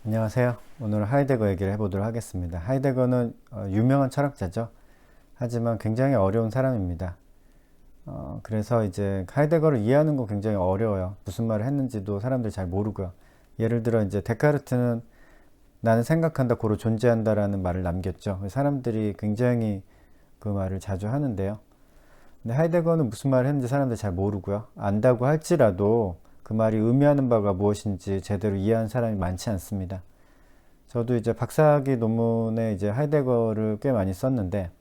안녕하세요. 오늘 하이데거 얘기를 해보도록 하겠습니다. 하이데거는 유명한 철학자죠. 하지만 굉장히 어려운 사람입니다. 그래서 이제 하이데거를 이해하는 거 굉장히 어려워요. 무슨 말을 했는지도 사람들이 잘 모르고요. 예를 들어 이제 데카르트는 나는 생각한다, 고로 존재한다라는 말을 남겼죠. 사람들이 굉장히 그 말을 자주 하는데요. 근데 하이데거는 무슨 말을 했는지 사람들이 잘 모르고요. 안다고 할지라도 그 말이 의미하는 바가 무엇인지 제대로 이해한 사람이 많지 않습니다. 저도 이제 박사학위 논문에 이제 하이데거를 꽤 많이 썼는데,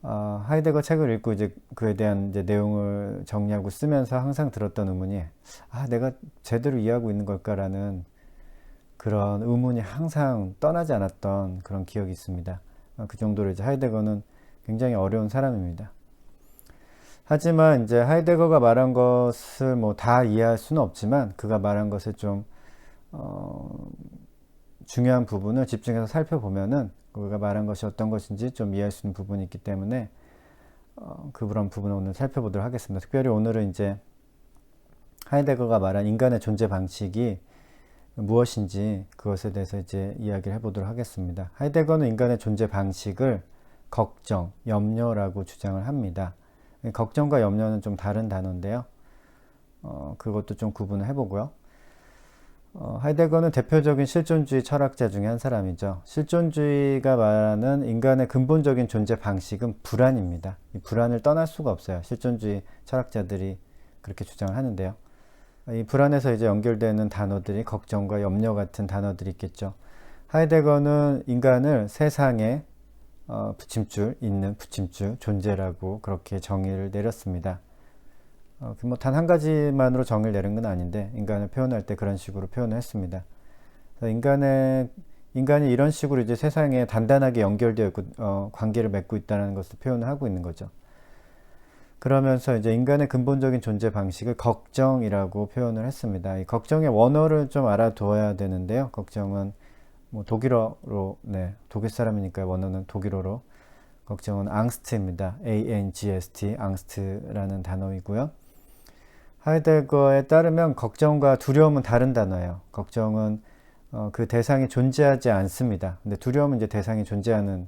하이데거 책을 읽고 이제 그에 대한 이제 내용을 정리하고 쓰면서 항상 들었던 의문이, 내가 제대로 이해하고 있는 걸까라는 그런 의문이 항상 떠나지 않았던 그런 기억이 있습니다. 그 정도로 이제 하이데거는 굉장히 어려운 사람입니다. 하지만 이제 하이데거가 말한 것을 뭐 다 이해할 수는 없지만 그가 말한 것을 좀 중요한 부분을 집중해서 살펴보면은 그가 말한 것이 어떤 것인지 좀 이해할 수 있는 부분이 있기 때문에 그런 부분을 오늘 살펴보도록 하겠습니다. 특별히 오늘은 이제 하이데거가 말한 인간의 존재 방식이 무엇인지 그것에 대해서 이제 이야기를 해보도록 하겠습니다. 하이데거는 인간의 존재 방식을 걱정, 염려라고 주장을 합니다. 걱정과 염려는 좀 다른 단어인데요. 그것도 좀 구분을 해보고요. 하이데거는 대표적인 실존주의 철학자 중에 한 사람이죠. 실존주의가 말하는 인간의 근본적인 존재 방식은 불안입니다. 이 불안을 떠날 수가 없어요. 실존주의 철학자들이 그렇게 주장을 하는데요. 이 불안에서 이제 연결되는 단어들이 걱정과 염려 같은 단어들이 있겠죠. 하이데거는 인간을 세상에 붙임줄, 있는 붙임줄, 존재라고 그렇게 정의를 내렸습니다. 뭐 단 한 가지만으로 정의를 내린 건 아닌데 인간을 표현할 때 그런 식으로 표현을 했습니다. 인간이 이런 식으로 이제 세상에 단단하게 연결되어 있고 관계를 맺고 있다는 것을 표현을 하고 있는 거죠. 그러면서 이제 인간의 근본적인 존재 방식을 걱정이라고 표현을 했습니다. 이 걱정의 원어를 좀 알아두어야 되는데요. 걱정은 뭐 독일어로, 독일 사람이니까 원어는 독일어로. 걱정은 앙스트입니다. A-N-G-S-T, 앙스트라는 단어이고요. 하이데거에 따르면 걱정과 두려움은 다른 단어예요. 걱정은 그 대상이 존재하지 않습니다. 근데 두려움은 이제 대상이 존재하는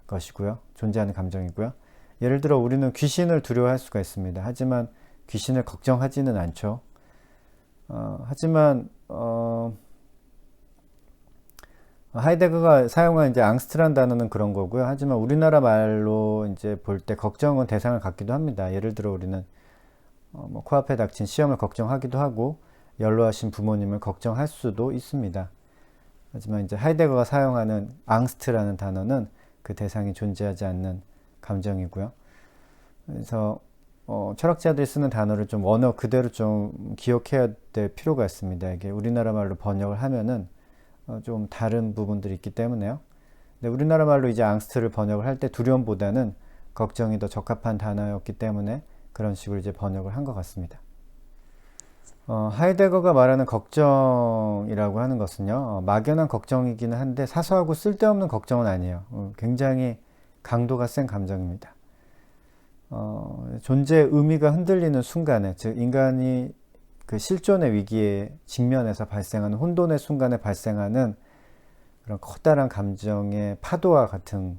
것이고요. 존재하는 감정이고요. 예를 들어 우리는 귀신을 두려워할 수가 있습니다. 하지만 귀신을 걱정하지는 않죠. 하지만 하이데거가 사용한 이제 앙스트란 단어는 그런 거고요. 하지만 우리나라 말로 이제 볼 때 걱정은 대상을 갖기도 합니다. 예를 들어 우리는 뭐 코앞에 닥친 시험을 걱정하기도 하고 연로하신 부모님을 걱정할 수도 있습니다. 하지만 이제 하이데거가 사용하는 앙스트라는 단어는 그 대상이 존재하지 않는 감정이고요. 그래서 철학자들이 쓰는 단어를 좀 원어 그대로 좀 기억해야 될 필요가 있습니다. 이게 우리나라 말로 번역을 하면은 좀 다른 부분들이 있기 때문에요. 근데 우리나라 말로 이제 앙스트를 번역을 할 때 두려움보다는 걱정이 더 적합한 단어였기 때문에 그런 식으로 이제 번역을 한 것 같습니다. 하이데거가 말하는 걱정이라고 하는 것은요, 막연한 걱정이기는 한데 사소하고 쓸데없는 걱정은 아니에요. 굉장히 강도가 센 감정입니다. 존재의 의미가 흔들리는 순간에, 즉 인간이 그 실존의 위기에 직면해서 발생하는 혼돈의 순간에 발생하는 그런 커다란 감정의 파도와 같은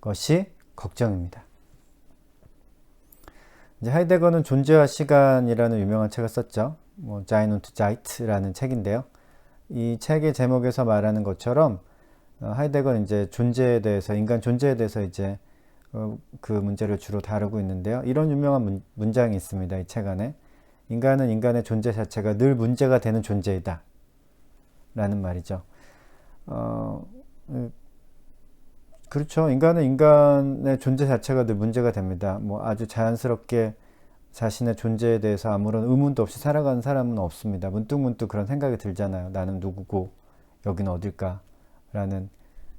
것이 걱정입니다. 이제 하이데거는 존재와 시간이라는 유명한 책을 썼죠. 뭐 Sein und Zeit라는 책인데요. 이 책의 제목에서 말하는 것처럼 하이데거는 이제 존재에 대해서, 인간 존재에 대해서 이제 그 문제를 주로 다루고 있는데요. 이런 유명한 문장이 있습니다. 이 책 안에. 인간은 인간의 존재 자체가 늘 문제가 되는 존재이다 라는 말이죠. 그렇죠. 인간은 인간의 존재 자체가 늘 문제가 됩니다. 뭐 아주 자연스럽게 자신의 존재에 대해서 아무런 의문도 없이 살아가는 사람은 없습니다. 문득문득 그런 생각이 들잖아요. 나는 누구고 여기는 어딜까 라는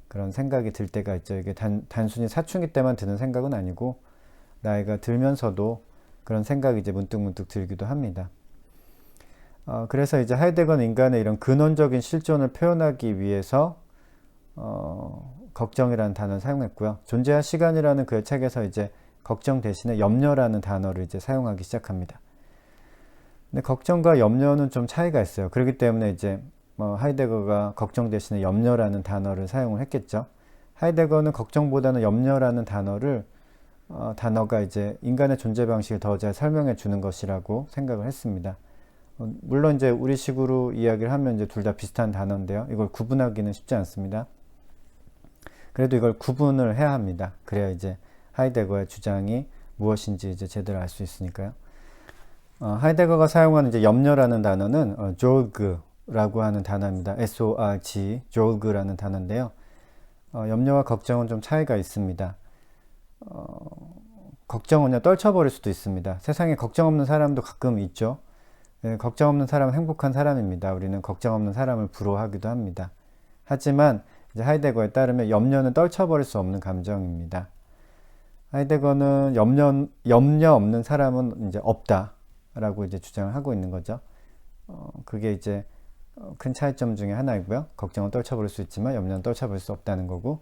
그런 생각이 들 때가 있죠. 이게 단순히 사춘기 때만 드는 생각은 아니고 나이가 들면서도 그런 생각이 이제 문득문득 들기도 합니다. 그래서 이제 하이데거는 인간의 이런 근원적인 실존을 표현하기 위해서 걱정이라는 단어를 사용했고요. 존재와 시간이라는 그의 책에서 이제 걱정 대신에 염려라는 단어를 이제 사용하기 시작합니다. 근데 걱정과 염려는 좀 차이가 있어요. 그렇기 때문에 이제 하이데거가 걱정 대신에 염려라는 단어를 사용을 했겠죠. 하이데거는 걱정보다는 염려라는 단어가 이제 인간의 존재 방식을 더 잘 설명해 주는 것이라고 생각을 했습니다. 물론 이제 우리식으로 이야기를 하면 이제 둘 다 비슷한 단어인데요. 이걸 구분하기는 쉽지 않습니다. 그래도 이걸 구분을 해야 합니다. 그래야 이제 하이데거의 주장이 무엇인지 이제 제대로 알 수 있으니까요. 하이데거가 사용하는 이제 염려라는 단어는 조르그라고 하는 단어입니다. S-O-R-G, 조르그라는 단어인데요. 염려와 걱정은 좀 차이가 있습니다. 걱정은 그냥 떨쳐버릴 수도 있습니다. 세상에 걱정 없는 사람도 가끔 있죠. 걱정 없는 사람은 행복한 사람입니다. 우리는 걱정 없는 사람을 부러워하기도 합니다. 하지만 이제 하이데거에 따르면 염려는 떨쳐버릴 수 없는 감정입니다. 하이데거는 염려 없는 사람은 이제 없다라고 이제 주장을 하고 있는 거죠. 그게 이제 큰 차이점 중에 하나이고요. 걱정은 떨쳐버릴 수 있지만 염려는 떨쳐버릴 수 없다는 거고,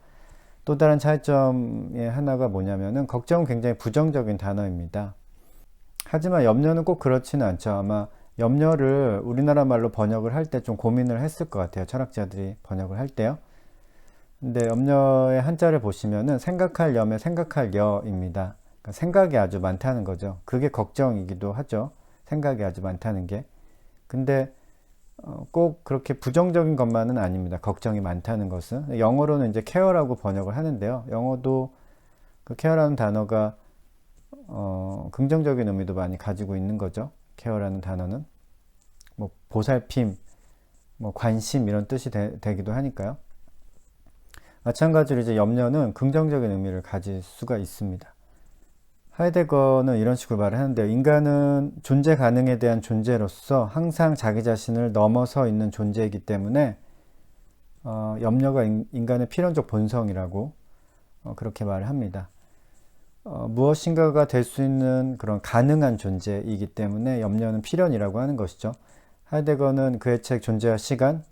또 다른 차이점의 하나가 뭐냐면은 걱정은 굉장히 부정적인 단어입니다. 하지만 염려는 꼭 그렇지는 않죠. 아마 염려를 우리나라 말로 번역을 할 때 좀 고민을 했을 것 같아요. 철학자들이 번역을 할 때요. 근데 염려의 한자를 보시면은 생각할 염에 생각할 여입니다. 그러니까 생각이 아주 많다는 거죠. 그게 걱정이기도 하죠. 생각이 아주 많다는 게. 근데 꼭 그렇게 부정적인 것만은 아닙니다. 걱정이 많다는 것은. 영어로는 이제 care라고 번역을 하는데요. 영어도 그 care라는 단어가 긍정적인 의미도 많이 가지고 있는 거죠. care라는 단어는 뭐 보살핌, 뭐 관심 이런 뜻이 되기도 하니까요. 마찬가지로 이제 염려는 긍정적인 의미를 가질 수가 있습니다. 하이데거는 이런 식으로 말을 하는데요. 인간은 존재 가능에 대한 존재로서 항상 자기 자신을 넘어서 있는 존재이기 때문에 염려가 인간의 필연적 본성이라고 그렇게 말을 합니다. 무엇인가가 될 수 있는 그런 가능한 존재이기 때문에 염려는 필연이라고 하는 것이죠. 하이데거는 그의 책 존재와 시간,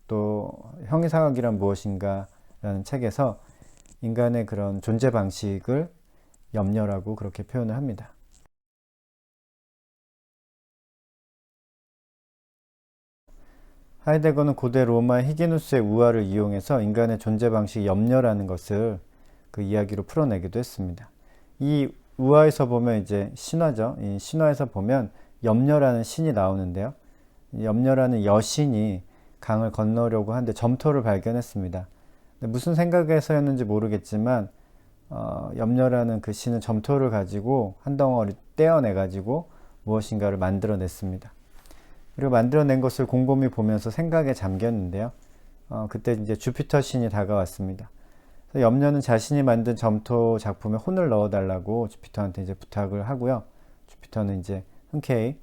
또 형이상학이란 무엇인가 라는 책에서 인간의 그런 존재 방식을 염려라고 그렇게 표현을 합니다. 하이데거는 고대 로마의 히기누스의 우화를 이용해서 인간의 존재 방식 염려라는 것을 그 이야기로 풀어내기도 했습니다. 이 우화에서 보면 이제 신화죠. 이 신화에서 보면 염려라는 신이 나오는데요. 염려라는 여신이 강을 건너려고 하는데 점토를 발견했습니다. 무슨 생각에서였는지 모르겠지만 염려라는 그 신은 점토를 가지고 한 덩어리 떼어내 가지고 무엇인가를 만들어냈습니다. 그리고 만들어낸 것을 곰곰이 보면서 생각에 잠겼는데요. 그때 이제 주피터 신이 다가왔습니다. 그래서 염려는 자신이 만든 점토 작품에 혼을 넣어달라고 주피터한테 이제 부탁을 하고요. 주피터는 이제 흔쾌히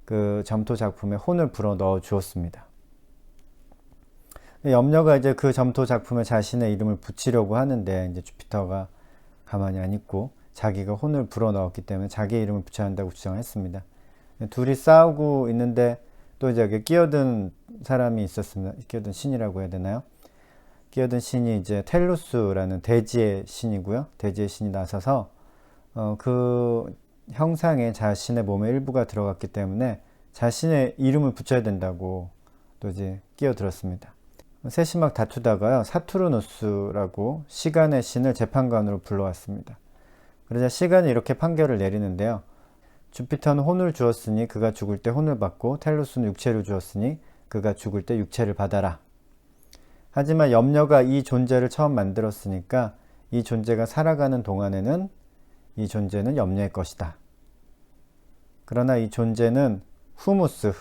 그 점토 작품에 혼을 불어 넣어 주었습니다. 염려가 이제 그 점토 작품에 자신의 이름을 붙이려고 하는데 이제 주피터가 가만히 안 있고 자기가 혼을 불어 넣었기 때문에 자기의 이름을 붙여야 한다고 주장했습니다. 둘이 싸우고 있는데 또 이제 여기 끼어든 사람이 있었습니다. 끼어든 신이라고 해야 되나요? 끼어든 신이 이제 텔루스라는 대지의 신이고요. 대지의 신이 나서서 그 형상에 자신의 몸의 일부가 들어갔기 때문에 자신의 이름을 붙여야 된다고 또 이제 끼어들었습니다. 셋이 막 다투다가요, 사투르누스라고 시간의 신을 재판관으로 불러왔습니다. 그러자 시간이 이렇게 판결을 내리는데요. 주피터는 혼을 주었으니 그가 죽을 때 혼을 받고, 텔루스는 육체를 주었으니 그가 죽을 때 육체를 받아라. 하지만 염려가 이 존재를 처음 만들었으니까 이 존재가 살아가는 동안에는 이 존재는 염려의 것이다. 그러나 이 존재는 후무스,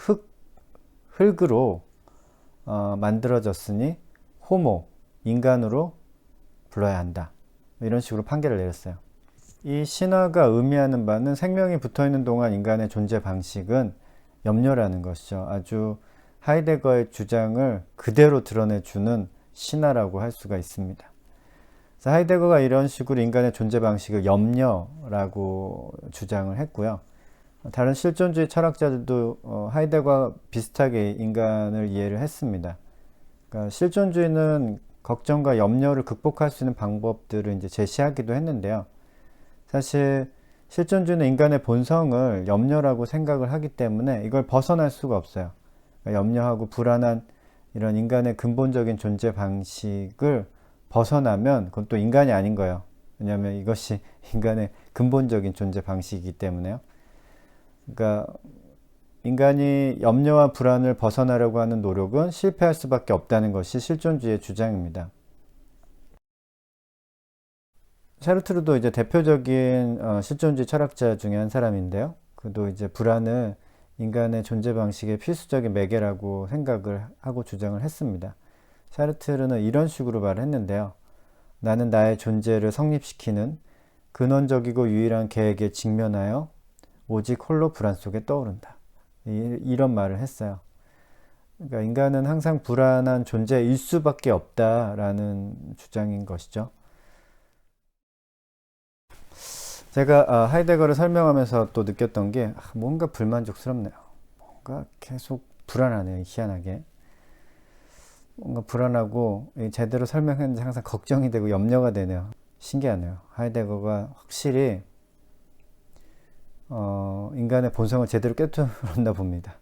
흙으로 만들어졌으니 호모, 인간으로 불러야 한다. 이런 식으로 판결을 내렸어요. 이 신화가 의미하는 바는 생명이 붙어있는 동안 인간의 존재 방식은 염려라는 것이죠. 아주 하이데거의 주장을 그대로 드러내주는 신화라고 할 수가 있습니다. 그래서 하이데거가 이런 식으로 인간의 존재 방식을 염려라고 주장을 했고요. 다른 실존주의 철학자들도 하이데거와 비슷하게 인간을 이해를 했습니다. 그러니까 실존주의는 걱정과 염려를 극복할 수 있는 방법들을 이제 제시하기도 했는데요. 사실 실존주의는 인간의 본성을 염려라고 생각을 하기 때문에 이걸 벗어날 수가 없어요. 그러니까 염려하고 불안한 이런 인간의 근본적인 존재 방식을 벗어나면 그건 또 인간이 아닌 거예요. 왜냐하면 이것이 인간의 근본적인 존재 방식이기 때문에요. 그러니까 인간이 염려와 불안을 벗어나려고 하는 노력은 실패할 수밖에 없다는 것이 실존주의의 주장입니다. 사르트르도 이제 대표적인 실존주의 철학자 중에 한 사람인데요. 그도 이제 불안을 인간의 존재 방식의 필수적인 매개라고 생각을 하고 주장을 했습니다. 사르트르는 이런 식으로 말을 했는데요. 나는 나의 존재를 성립시키는 근원적이고 유일한 계획에 직면하여 오직 홀로 불안 속에 떠오른다. 이런 말을 했어요. 그러니까 인간은 항상 불안한 존재일 수밖에 없다라는 주장인 것이죠. 제가 하이데거를 설명하면서 또 느꼈던 게 뭔가 불만족스럽네요. 뭔가 계속 불안하네요. 희한하게. 뭔가 불안하고 제대로 설명했는지 항상 걱정이 되고 염려가 되네요. 신기하네요. 하이데거가 확실히 인간의 본성을 제대로 꿰뚫었나 봅니다.